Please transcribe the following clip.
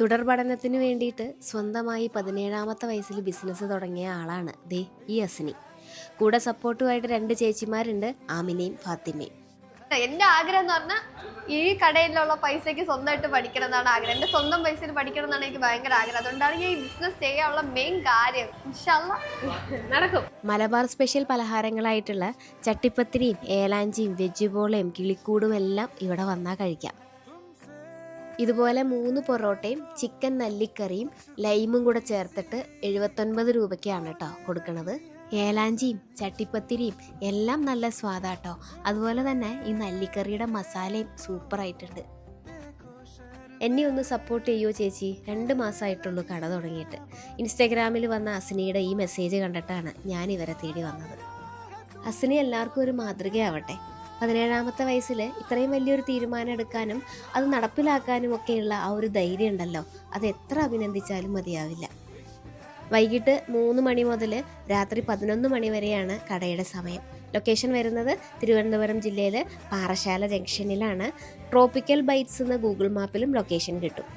തുടർ പഠനത്തിന് വേണ്ടിയിട്ട് സ്വന്തമായി 17ാമത്തെ വയസ്സിൽ ബിസിനസ് തുടങ്ങിയ ആളാണ് ദേ ഈ അസിനി. കൂടെ സപ്പോർട്ടുമായിട്ട് 2 ചേച്ചിമാരുണ്ട്, ആമിനയും ഫാത്തിമയും. എന്റെ ആഗ്രഹം എന്ന് പറഞ്ഞാൽ ഈ കടയിലുള്ള പൈസക്ക് സ്വന്തമായിട്ട് പഠിക്കണം എന്നാണ് ആഗ്രഹം. എന്റെ സ്വന്തം പൈസയിൽ പഠിക്കണം എന്നാണ് എനിക്ക് ഭയങ്കര ആഗ്രഹം. അതുകൊണ്ടാണ് ഞാൻ ഈ ബിസിനസ് ചെയ്യാനുള്ള മെയിൻ കാര്യം. ഇൻഷാ അല്ലാഹ് നടക്കും. മലബാർ സ്പെഷ്യൽ പലഹാരങ്ങളായിട്ടുള്ള ചട്ടിപ്പത്തിരിയും ഏലാഞ്ചിയും വെജ് ബോളയും കിളിക്കൂടും എല്ലാം ഇവിടെ വന്നാൽ കഴിക്കാം. ഇതുപോലെ 3 പൊറോട്ടയും ചിക്കൻ നല്ലിക്കറിയും ലൈമും കൂടെ ചേർത്തിട്ട് 79 രൂപയ്ക്കാണ് കേട്ടോ കൊടുക്കുന്നത്. ഏലാഞ്ചിയും ചട്ടിപ്പത്തിരിയും എല്ലാം നല്ല സ്വാദാട്ടോ. അതുപോലെ തന്നെ ഈ നല്ലിക്കറിയുടെ മസാലയും സൂപ്പറായിട്ടുണ്ട്. എന്നെ ഒന്ന് സപ്പോർട്ട് ചെയ്യുമോ ചേച്ചി? 2 മാസമായിട്ടുള്ളൂ കട തുടങ്ങിയിട്ട്. ഇൻസ്റ്റാഗ്രാമിൽ വന്ന അസിനിയുടെ ഈ മെസ്സേജ് കണ്ടിട്ടാണ് ഞാൻ ഇവരെ തേടി വന്നത്. അസിനി എല്ലാവർക്കും ഒരു മാതൃകയാവട്ടെ. 17ാമത്തെ വയസ്സിൽ ഇത്രയും വലിയൊരു തീരുമാനം എടുക്കാനും അത് നടപ്പിലാക്കാനും ഒക്കെയുള്ള ആ ഒരു ധൈര്യം ഉണ്ടല്ലോ, അത് എത്ര അഭിനന്ദിച്ചാലും മതിയാവില്ല. വൈകിട്ട് 3 മണി മുതൽ രാത്രി 11 മണി വരെയാണ് കടയുടെ സമയം. ലൊക്കേഷൻ വരുന്നത് തിരുവനന്തപുരം ജില്ലയിൽ പാറശാല ജംഗ്ഷനിലാണ്. ട്രോപ്പിക്കൽ ബൈറ്റ്സ് എന്ന ഗൂഗിൾ മാപ്പിലും ലൊക്കേഷൻ കിട്ടും.